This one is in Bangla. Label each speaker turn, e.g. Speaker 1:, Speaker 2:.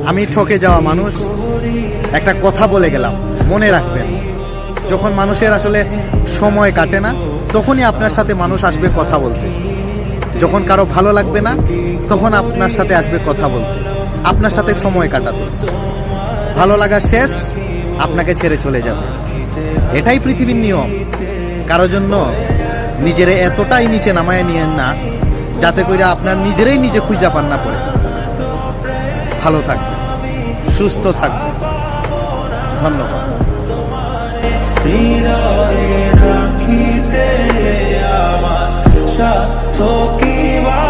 Speaker 1: আমি ঠকে যাওয়া মানুষ, একটা কথা বলে গেলাম, মনে রাখবেন, যখন মানুষের আসলে সময় কাটে না তখনই আপনার সাথে মানুষ আসবে কথা বলতে। যখন কারো ভালো লাগবে না তখন আপনার সাথে আসবে কথা বলতে, আপনার সাথে সময় কাটাতে। ভালো লাগা শেষ, আপনাকে ছেড়ে চলে যাবে। এটাই পৃথিবীর নিয়ম। কারো জন্য নিজেরে এতটাই নিচে নামায় নিয়েন না যাতে করে আপনার নিজেরাই নিজে খুঁজে পান না পড়ে। ভালো থাকবেন, সুস্থ থাকবেন। ধন্যবাদ।
Speaker 2: রাখিতে আমার স্বার্থ কি বা